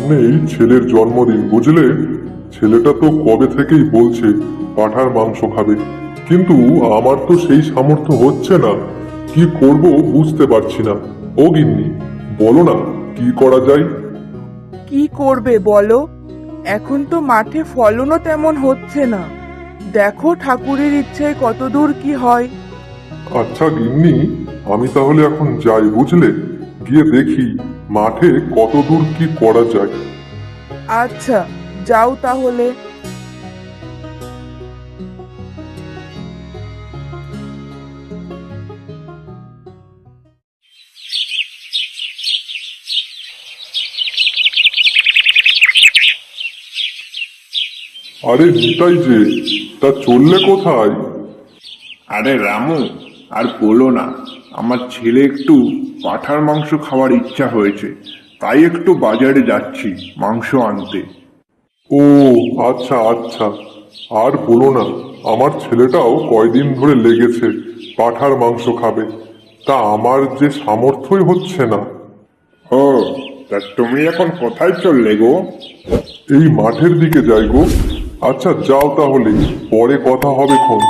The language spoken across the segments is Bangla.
সামনেই ছেলের জন্মদিন, বুঝলে? ছেলেটা তো কবে থেকেই বলছে পাঁঠার মাংস খাবে, কিন্তু আমার তো সেই সামর্থ্য হচ্ছে না। কি করব বুঝতে পারছি না। ও গিন্নি, বলো না কি করা যায়। কি করবে বলো? এখন তো মাঠে ফলনও তেমন হচ্ছে না। দেখো ঠাকুরের ইচ্ছায় কতদূর কি হয়। আচ্ছা গিন্নি, আমি তাহলে এখন যাই, বুঝলে? গিয়ে দেখি মাঠে কত দূর কি করা যায়। আচ্ছা, যাও তাহলে। আরে নিতাই যে, তা চললে কোথায়? আরে রামু, আর বলো না। আমার ছেলে একটু পাঁঠার মাংস খাওয়ার ইচ্ছা হয়েছে, তাই একটু বাজারে যাচ্ছি মাংস আনতে। ও আচ্ছা আচ্ছা, আর বলো না, আমার ছেলেটাও কয়দিন ধরে লেগেছে পাঁঠার মাংস খাবে। তা আমার যে সামর্থ্যই হচ্ছে না। ও, তা তুমি এখন কোথায় চললে গো? এই মাঠের দিকে যাই গো। আচ্ছা যাও তাহলে, পরে কথা হবে খন।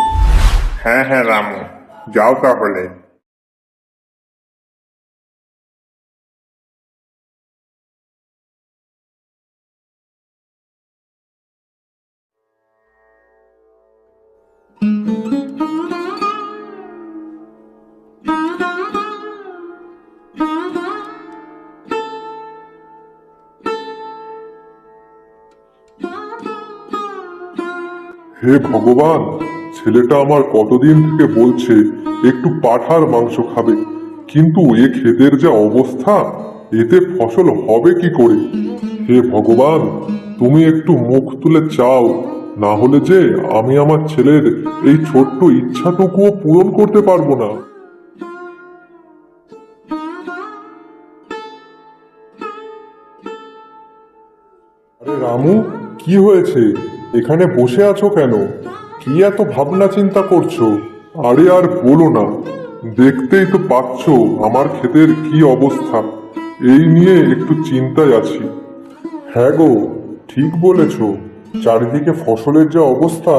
হ্যাঁ হ্যাঁ রামু, যাও তাহলে। হে ভগবান, ছেলেটা আমার কতদিন থেকে বলছে একটু পাঁঠার মাংস খাবে, কিন্তু এ ক্ষেতের যা অবস্থা, এতে ফসল হবে কি করে? হে ভগবান, তুমি একটু মুখ তুলে চাও, না হলে যে আমি আমার ছেলের এই ছোট্ট ইচ্ছাটুকুও পূরণ করতে পারবো না। আরে রামু, কি হয়েছে? এখানে বসে আছো কেন? কি এত ভাবনা চিন্তা করছো? আরে আর বলো না, দেখতেই তো পাচ্ছো আমার ক্ষেতের কি অবস্থা। এই নিয়ে একটু চিন্তায় আছি। হ্যাঁ গো, ঠিক বলেছ। চারিদিকে ফসলের যে অবস্থা,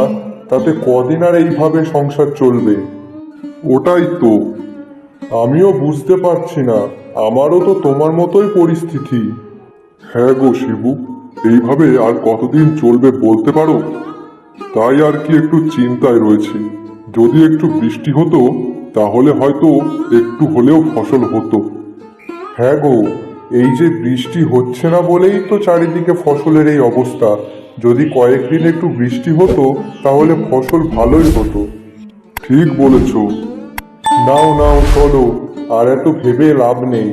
তাতে কদিন আর এইভাবে সংসার চলবে? ওটাই তো আমিও বুঝতে পারছি না। আমারও তো তোমার মতোই পরিস্থিতি। হ্যাঁ গো শিবু, এইভাবে আর কতদিন চলবে বলতে পারো? তাই আর কি একটু চিন্তায় রয়েছে। যদি একটু বৃষ্টি হতো, তাহলে হয়তো একটু হলেও ফসল হতো। হ্যাঁ গো, এই যে বৃষ্টি হচ্ছে না বলেই তো চারিদিকে ফসলের এই অবস্থা। যদি কয়েকদিন একটু বৃষ্টি হতো, তাহলে ফসল ভালোই হতো। ঠিক বলেছ। নাও নাও চলো, আর এত ভেবে লাভ নেই।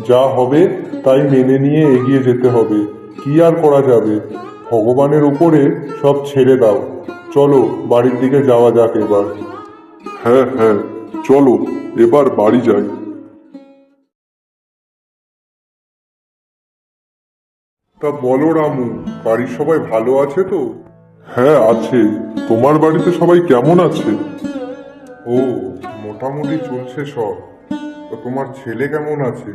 যা হবে তাই মেনে নিয়ে এগিয়ে যেতে হবে। কি আর করা যাবে? ভগবানের উপরে সব ছেড়ে দাও। চলো বাড়ির দিকে যাওয়া যাক এবার। হ্যাঁ হ্যাঁ, চলো এবার বাড়ি যাই। তা বলো রামু, বাড়ির সবাই ভালো আছে তো? হ্যাঁ আছে। তোমার বাড়িতে সবাই কেমন আছে? ও, মোটামুটি চলছে সব। তো তোমার ছেলে কেমন আছে?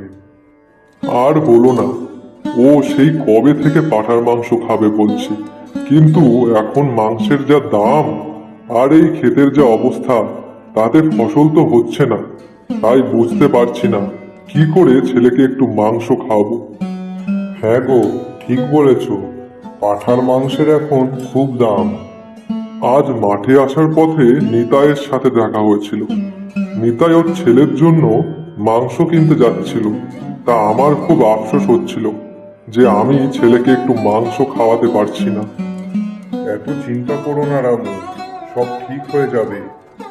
আর বলো না, ও সেই কবে থেকে পাঁঠার মাংস খাবে বলছে, কিন্তু এখন মাংসের যা দাম আর এই ক্ষেতের যা অবস্থা, তাতে ফসল তো হচ্ছে না। তাই বুঝতে পারছি না কি করে ছেলেকে একটু মাংস খাওয়াবো। হ্যাঁ গো, ঠিক বলেছ। পাঁঠার মাংসের এখন খুব দাম। আজ মাঠে আসার পথে নিতাইয়ের সাথে দেখা হয়েছিল। নিতাই ওর ছেলের জন্য মাংস কিনতে যাচ্ছিল। তা আমার খুব আফসোস হচ্ছিল যে আমি ছেলেকে একটু মাংস খাওয়াতে পারছি না। এত চিন্তা করো না রামু, সব ঠিক হয়ে যাবে।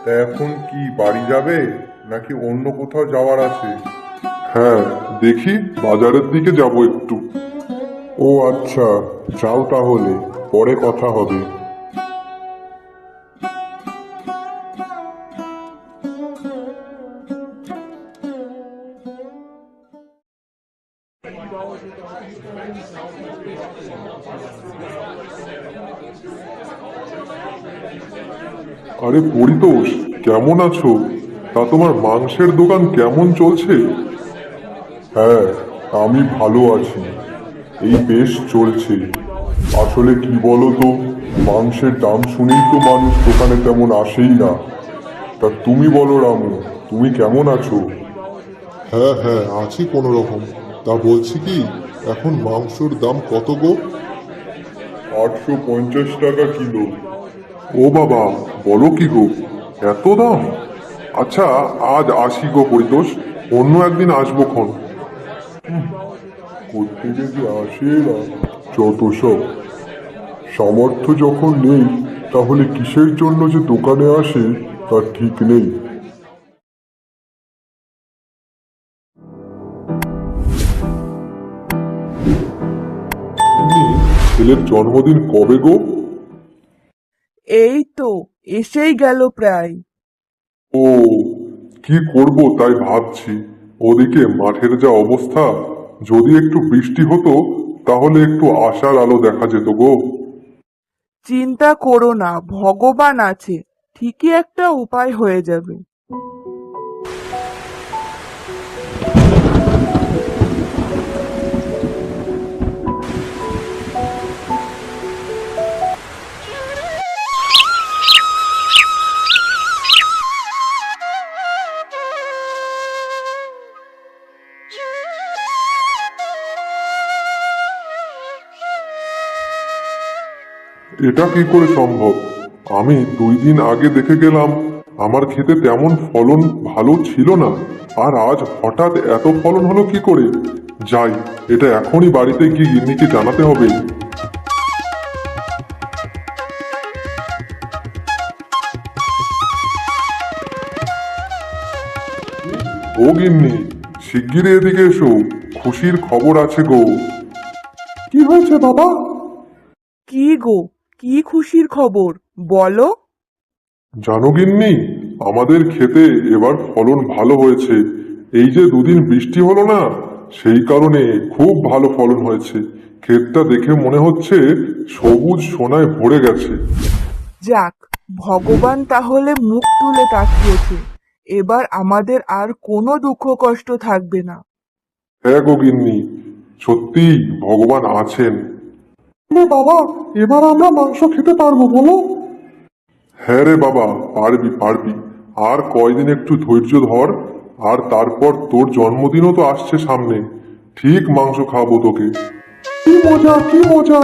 তা এখন কি বাড়ি যাবে, নাকি অন্য কোথাও যাওয়ার আছে? হ্যাঁ, দেখি বাজারের দিকে যাব একটু। ও আচ্ছা, যাও তাহলে, পরে কথা হবে। আরে পরিতোষ, কেমন আছো? তা তোমার মাংসের দোকান কেমন চলছে? হ্যাঁ, আমি ভালো আছি। এই বেশ চলছে। আসলে কি বলো তো, মাংসের দাম শুনেই তো মানুষ দোকানে তেমন আসেই না। তা তুমি বলো রামু, তুমি কেমন আছো? হ্যাঁ হ্যাঁ, আছি কোনো রকম। তা বলছি কি, এখন মাংসর দাম কত গো? 850 টাকা কিলো। ও বাবা, বলো কি গো, এত দাম? আচ্ছা, আজ আসি গো পরিতোষ, অন্য একদিন আসবো খন। কোত্থেকে যে আসে না, যত সব। সামর্থ্য যখন নেই, তাহলে কিসের জন্য যে দোকানে আসে তার ঠিক নেই। ছেলের জন্মদিন কবে গো? এই তো এসেই গেল প্রায়। ও, কি করব তাই ভাবছি। ওদিকে মাঠের যা অবস্থা, যদি একটু বৃষ্টি হতো তাহলে একটু আশার আলো দেখা যেত গো। চিন্তা করো না, ভগবান আছে, ঠিকই একটা উপায় হয়ে যাবে। এটা কি করে সম্ভব? আমি 2 দিন আগে দেখে গেলাম আমার ক্ষেতে তেমন ফলন ভালো ছিল না, আর আজ হঠাৎ এত ফলন হলো কি করে? যাই, এটা এখনই বাড়িতে গিয়ে গিন্নিকে জানাতে হবে। ও গিন্নি, শিগগিরই এদিকে এসো, খুশির খবর আছে গো। কি হয়েছে বাবা? কি গো, কি খুশির খবর বলো। জানো গিন্নি, আমাদের ক্ষেতে এবার ফলন ভালো হয়েছে। এই যে 2 দিন বৃষ্টি হলো না, সেই কারণে খুব ভালো ফলন হয়েছে। ক্ষেতটা দেখে মনে হচ্ছে সবুজ সোনায় ভরে গেছে। যাক, ভগবান তাহলে মুখ তুলে তাকিয়েছে, এবার আমাদের আর কোনো দুঃখ কষ্ট থাকবে না। হ্যাঁ গো গিন্নি, সত্যি ভগবান আছেন। বাবা, এবার আমরা মাংস খেতে পারবো বলো? হ্যাঁ রে বাবা, পারবি পারবি। আর কয়দিন একটু ধৈর্য ধর, আর তারপর তোর জন্মদিনও তো আসছে সামনে। ঠিক মাংস খাবো তোকে। কি মজা, কি মজা!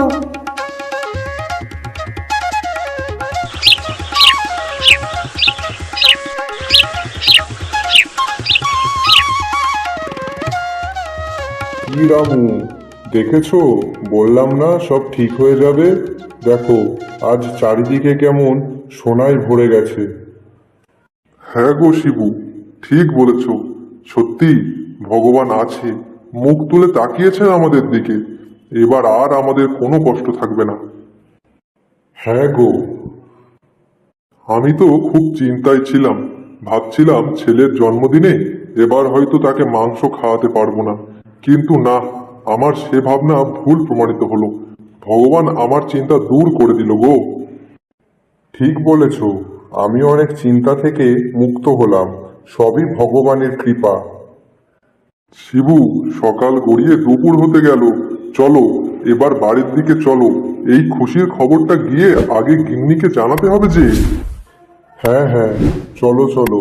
কি রামু, দেখেছো? বললাম না সব ঠিক হয়ে যাবে। দেখো, আজ চারিদিকে কেমন সোনায় ভরে গেছে। হ্যাঁ গো শিবু, ঠিক বলেছ। সত্যি ভগবান আছে, মুখ তুলে তাকিয়েছেন আমাদের দিকে। এবার আর আমাদের কোনো কষ্ট থাকবে না। হ্যাঁ গো, আমি তো খুব চিন্তায় ছিলাম। ভাবছিলাম ছেলের জন্মদিনে এবার হয়তো তাকে মাংস খাওয়াতে পারবো না, কিন্তু না, আমার সে ভাবনা ভুল প্রমাণিত হলো। ভগবান আমার চিন্তা দূর করে দিল গো। ঠিক বলেছ, আমি অনেক চিন্তা থেকে মুক্ত হলাম। সবই ভগবানের কৃপা। শিবু, সকাল গড়িয়ে দুপুর হতে গেল। চলো, এবার বাড়ির দিকে চলো। এই খুশির খবরটা গিয়ে আগে গিন্নিকে জানাতে হবে যে। হ্যাঁ হ্যাঁ, চলো চলো,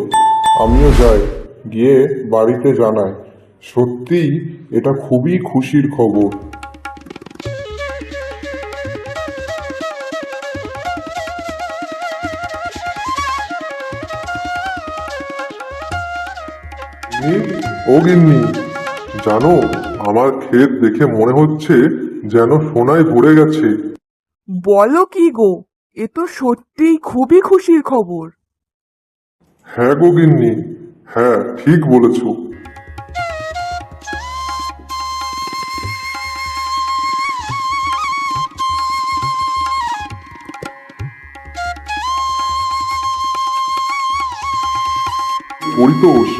আমিও যাই, গিয়ে বাড়িতে জানাই। সত্যি এটা খুবই খুশির খবর। ও গিন্নি, জানো, আমার ক্ষেত দেখে মনে হচ্ছে যেন সোনায় ভরে গেছে। বলো কি গো, এ তো সত্যিই খুবই খুশির খবর। হ্যাঁ গো গিন্নি, হ্যাঁ ঠিক বলেছ। পরিতোষ,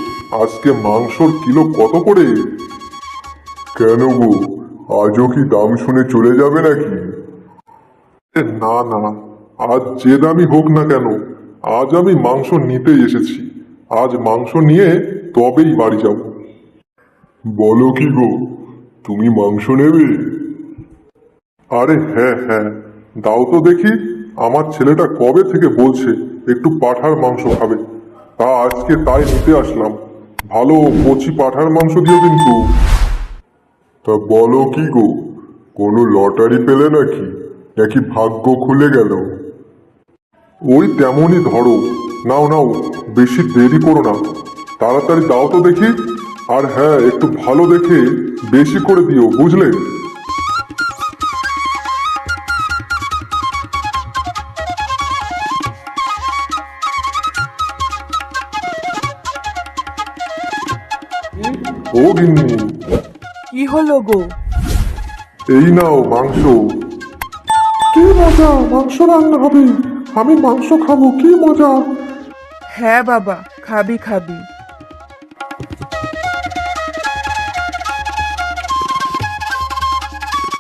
আজকে মাংসর কিলো কত করে? কেন গো, আজও কি দাম শুনে চলে যাবে নাকি? না না, আজ যে দামই হোক না কেন, আজ আমি মাংস নিতেই এসেছি। আজ মাংস নিয়ে তবেই বাড়ি যাব। বলো কি গো, তুমি মাংস নেবে? আরে হ্যাঁ হ্যাঁ, দাও তো দেখি। আমার ছেলেটা কবে থেকে বলছে একটু পাঁঠার মাংস খাবে, তা আজকে তাই নিতে আসলাম। ভালো কচি পাঁঠার মাংস দিও কিন্তু। তা বলো কি গো, কোনো লটারি পেলে নাকি, নাকি ভাগ্য খুলে গেল? ওই তেমনই ধরো। নাও নাও, বেশি দেরি করো না, তাড়াতাড়ি দাও তো দেখি। আর হ্যাঁ, একটু ভালো দেখে বেশি করে দিও, বুঝলে? ও গিন্নি, কি হলো গো? এই নাও মাংস। কি মজা, মাংস রান্না হবে, আমি মাংস খাবো, কি মজা। হ্যাঁ বাবা, খাবি খাবি।